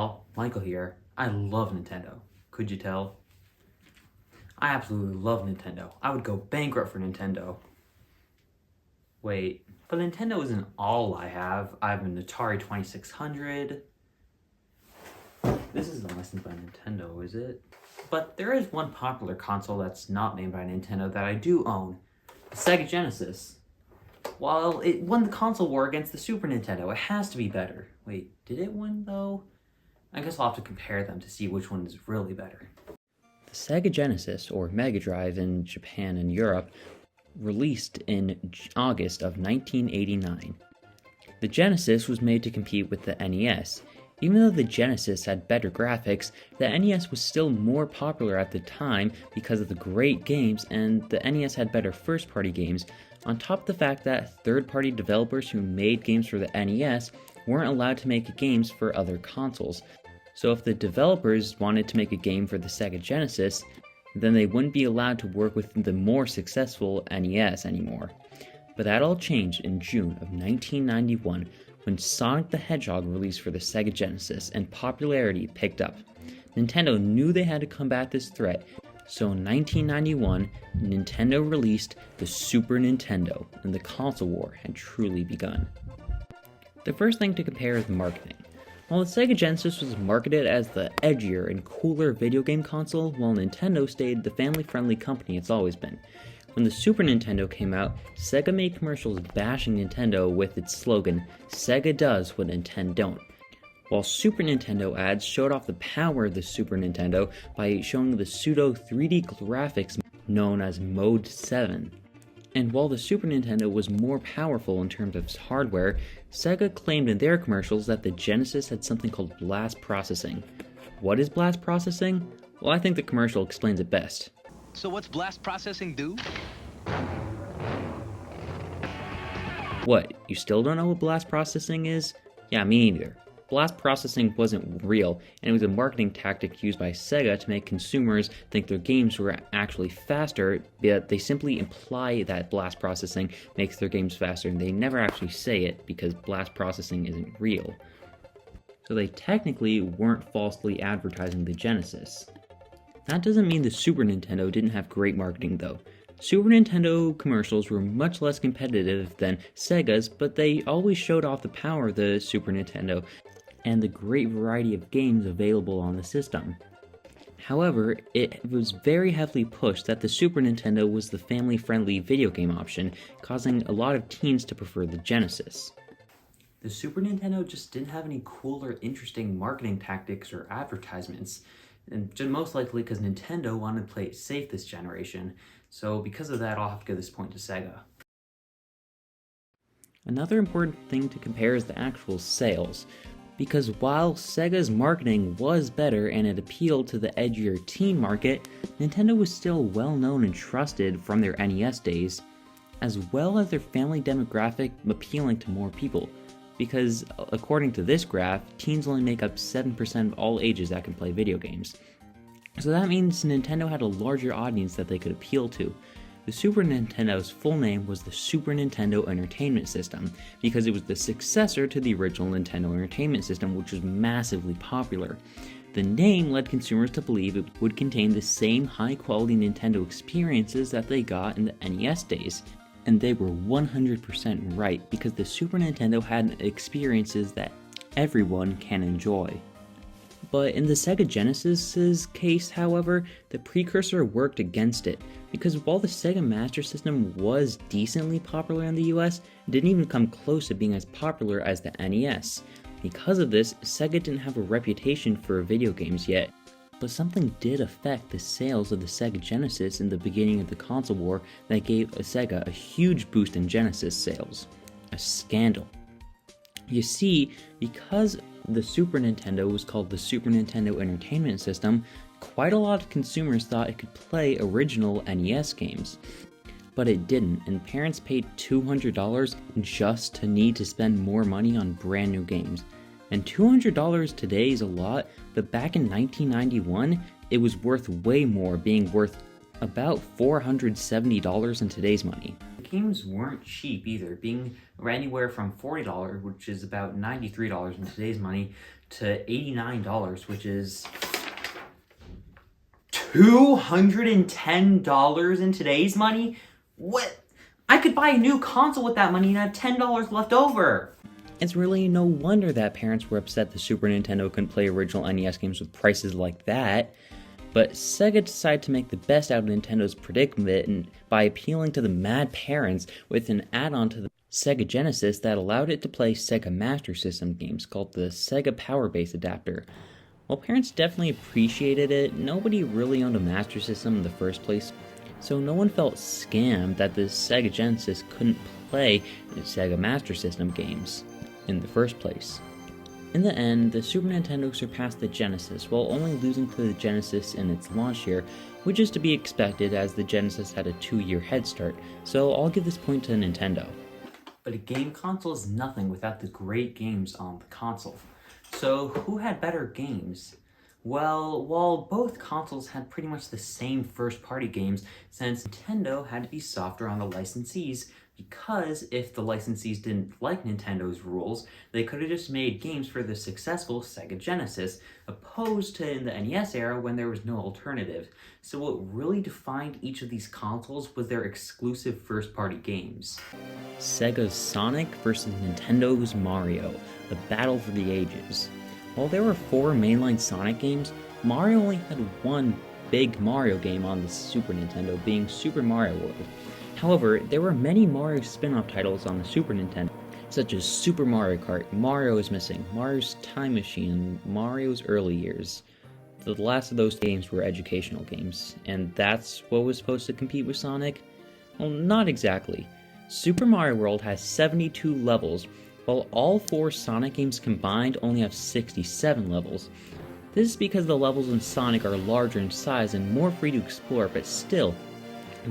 y'all, Michael here. I love Nintendo. Could you tell? I absolutely love Nintendo. I would go bankrupt for Nintendo. Wait, but Nintendo isn't all I have. I have an Atari 2600. This isn't licensed by Nintendo, is it? But there is one popular console that's not made by Nintendo that I do own. The Sega Genesis. While it won the console war against the Super Nintendo, it has to be better. Wait, did it win though? I guess I'll have to compare them to see which one is really better. The Sega Genesis, or Mega Drive in Japan and Europe, released in August of 1989. The Genesis was made to compete with the NES. Even though the Genesis had better graphics, the NES was still more popular at the time because of the great games, and the NES had better first-party games, on top of the fact that third-party developers who made games for the NES weren't allowed to make games for other consoles. So if the developers wanted to make a game for the Sega Genesis, then they wouldn't be allowed to work with the more successful NES anymore. But that all changed in June of 1991 when Sonic the Hedgehog released for the Sega Genesis and popularity picked up. Nintendo knew they had to combat this threat, so in 1991, Nintendo released the Super Nintendo, and the console war had truly begun. The first thing to compare is marketing. While the Sega Genesis was marketed as the edgier and cooler video game console, while Nintendo stayed the family-friendly company it's always been. When the Super Nintendo came out, Sega made commercials bashing Nintendo with its slogan, "Sega does what Nintendo don't." While Super Nintendo ads showed off the power of the Super Nintendo by showing the pseudo 3D graphics known as Mode 7. And while the Super Nintendo was more powerful in terms of hardware, Sega claimed in their commercials that the Genesis had something called blast processing. What is blast processing? Well, I think the commercial explains it best. So what's blast processing do? What, you still don't know what blast processing is? Yeah, me neither. Blast processing wasn't real, and it was a marketing tactic used by Sega to make consumers think their games were actually faster, but they simply imply that blast processing makes their games faster, and they never actually say it because blast processing isn't real. So they technically weren't falsely advertising the Genesis. That doesn't mean the Super Nintendo didn't have great marketing though. Super Nintendo commercials were much less competitive than Sega's, but they always showed off the power of the Super Nintendo and the great variety of games available on the system. However, it was very heavily pushed that the Super Nintendo was the family-friendly video game option, causing a lot of teens to prefer the Genesis. The Super Nintendo just didn't have any cool or interesting marketing tactics or advertisements, and most likely because Nintendo wanted to play it safe this generation, so because of that I'll have to give this point to Sega. Another important thing to compare is the actual sales. Because while Sega's marketing was better and it appealed to the edgier teen market, Nintendo was still well known and trusted from their NES days, as well as their family demographic appealing to more people. Because according to this graph, teens only make up 7% of all ages that can play video games. So that means Nintendo had a larger audience that they could appeal to. The Super Nintendo's full name was the Super Nintendo Entertainment System, because it was the successor to the original Nintendo Entertainment System, which was massively popular. The name led consumers to believe it would contain the same high-quality Nintendo experiences that they got in the NES days. And they were 100% right, because the Super Nintendo had experiences that everyone can enjoy. But in the Sega Genesis's case, however, the precursor worked against it, because while the Sega Master System was decently popular in the US, it didn't even come close to being as popular as the NES. Because of this, Sega didn't have a reputation for video games yet. But something did affect the sales of the Sega Genesis in the beginning of the console war that gave Sega a huge boost in Genesis sales. A scandal. You see, because the Super Nintendo was called the Super Nintendo Entertainment System, quite a lot of consumers thought it could play original NES games. But it didn't, and parents paid $200 just to need to spend more money on brand new games. And $200 today is a lot, but back in 1991, it was worth way more, being worth about $470 in today's money. The games weren't cheap either, being anywhere from $40, which is about $93 in today's money, to $89, which is $210 in today's money? What? I could buy a new console with that money and have $10 left over. It's really no wonder that parents were upset the Super Nintendo couldn't play original NES games with prices like that. But Sega decided to make the best out of Nintendo's predicament by appealing to the mad parents with an add-on to the Sega Genesis that allowed it to play Sega Master System games called the Sega Power Base Adapter. While parents definitely appreciated it, nobody really owned a Master System in the first place, so no one felt scammed that the Sega Genesis couldn't play Sega Master System games in the first place. In the end, the Super Nintendo surpassed the Genesis, while only losing to the Genesis in its launch year, which is to be expected as the Genesis had a 2-year head start, so I'll give this point to Nintendo. But a game console is nothing without the great games on the console. So who had better games? Well, while both consoles had pretty much the same first-party games, since Nintendo had to be softer on the licensees, because if the licensees didn't like Nintendo's rules, they could have just made games for the successful Sega Genesis, opposed to in the NES era when there was no alternative. So what really defined each of these consoles was their exclusive first-party games. Sega's Sonic versus Nintendo's Mario, the battle for the ages. While there were 4 mainline Sonic games, Mario only had one big Mario game on the Super Nintendo, being Super Mario World. However, there were many Mario spin-off titles on the Super Nintendo, such as Super Mario Kart, Mario is Missing, Mario's Time Machine, and Mario's Early Years. The last of those games were educational games, and that's what was supposed to compete with Sonic? Well, not exactly. Super Mario World has 72 levels, while all 4 Sonic games combined only have 67 levels. This is because the levels in Sonic are larger in size and more free to explore, but still,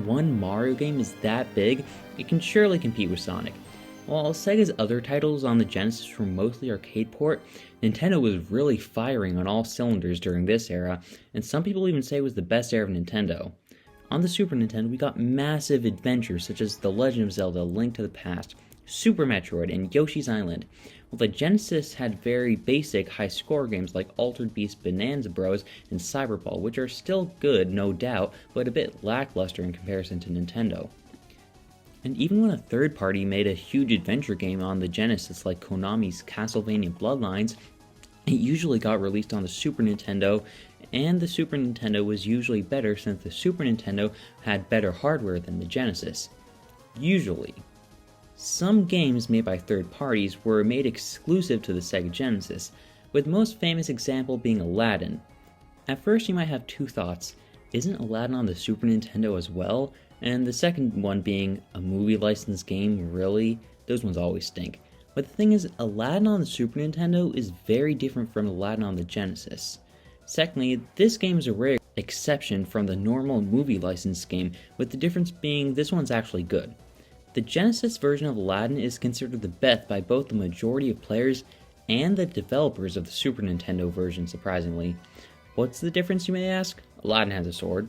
one Mario game is that big, it can surely compete with Sonic. While Sega's other titles on the Genesis were mostly arcade port, Nintendo was really firing on all cylinders during this era, and some people even say it was the best era of Nintendo. On the Super Nintendo, we got massive adventures such as The Legend of Zelda: Link to the Past, Super Metroid, and Yoshi's Island, while the Genesis had very basic high-score games like Altered Beast, Bonanza Bros, and Cyberball, which are still good, no doubt, but a bit lackluster in comparison to Nintendo. And even when a third party made a huge adventure game on the Genesis like Konami's Castlevania Bloodlines, it usually got released on the Super Nintendo, and the Super Nintendo was usually better since the Super Nintendo had better hardware than the Genesis. Usually. Some games made by third parties were made exclusive to the Sega Genesis, with the most famous example being Aladdin. At first you might have 2 thoughts: isn't Aladdin on the Super Nintendo as well? And the second one being, a movie licensed game, really? Those ones always stink. But the thing is, Aladdin on the Super Nintendo is very different from Aladdin on the Genesis. Secondly, this game is a rare exception from the normal movie licensed game, with the difference being this one's actually good. The Genesis version of Aladdin is considered the best by both the majority of players and the developers of the Super Nintendo version, surprisingly. What's the difference, you may ask? Aladdin has a sword.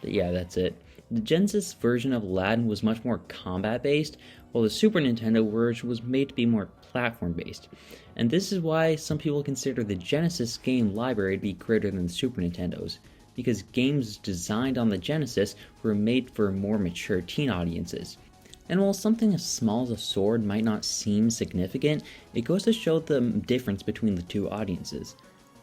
But yeah, that's it. The Genesis version of Aladdin was much more combat-based, while the Super Nintendo version was made to be more platform-based. And this is why some people consider the Genesis game library to be greater than the Super Nintendo's, because games designed on the Genesis were made for more mature teen audiences. And while something as small as a sword might not seem significant, it goes to show the difference between the 2 audiences.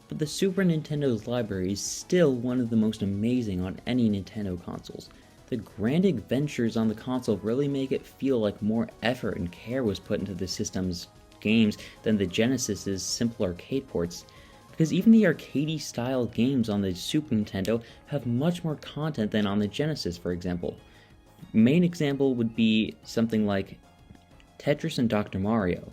But the Super Nintendo's library is still one of the most amazing on any Nintendo consoles. The grand adventures on the console really make it feel like more effort and care was put into the system's games than the Genesis's simple arcade ports. Because even the arcadey style games on the Super Nintendo have much more content than on the Genesis, for example. Main example would be something like Tetris and Dr. Mario.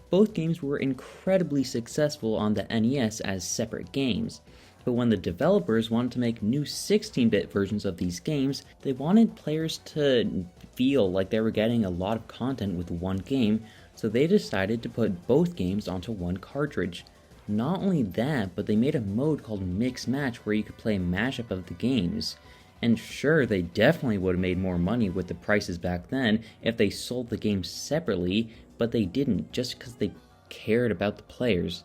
Both games were incredibly successful on the NES as separate games, but when the developers wanted to make new 16-bit versions of these games, they wanted players to feel like they were getting a lot of content with one game, so they decided to put both games onto one cartridge. Not only that, but they made a mode called Mix Match where you could play a mashup of the games. And sure, they definitely would have made more money with the prices back then if they sold the games separately, but they didn't, just because they cared about the players.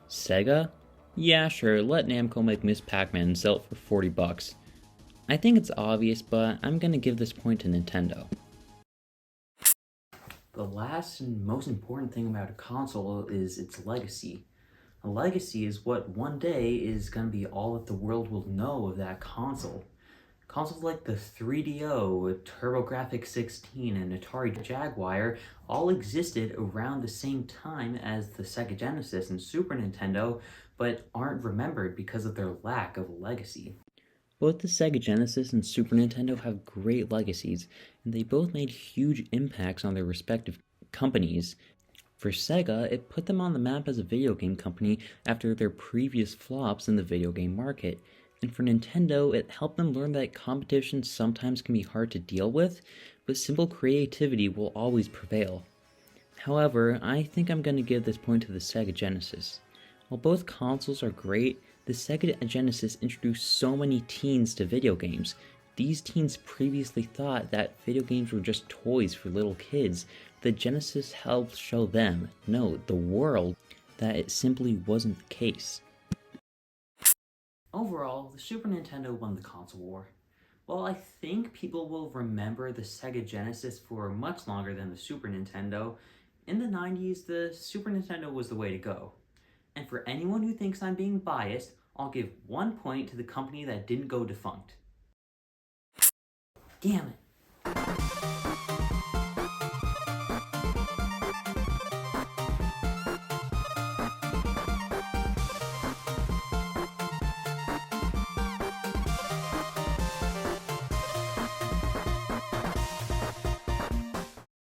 Sega? Yeah, sure, let Namco make Miss Pac-Man and sell it for 40 bucks. I think it's obvious, but I'm gonna give this point to Nintendo. The last and most important thing about a console is its legacy. A legacy is what one day is going to be all that the world will know of that console. Consoles like the 3DO, TurboGrafx-16, and Atari Jaguar all existed around the same time as the Sega Genesis and Super Nintendo, but aren't remembered because of their lack of legacy. Both the Sega Genesis and Super Nintendo have great legacies, and they both made huge impacts on their respective companies. For Sega, it put them on the map as a video game company after their previous flops in the video game market. And for Nintendo, it helped them learn that competition sometimes can be hard to deal with, but simple creativity will always prevail. However, I think I'm going to give this point to the Sega Genesis. While both consoles are great, the Sega Genesis introduced so many teens to video games. These teens previously thought that video games were just toys for little kids. The Genesis helped show them, no, the world, that it simply wasn't the case. Overall, the Super Nintendo won the console war. While I think people will remember the Sega Genesis for much longer than the Super Nintendo, in the 90s, the Super Nintendo was the way to go. And for anyone who thinks I'm being biased, I'll give 1 point to the company that didn't go defunct. Damn it.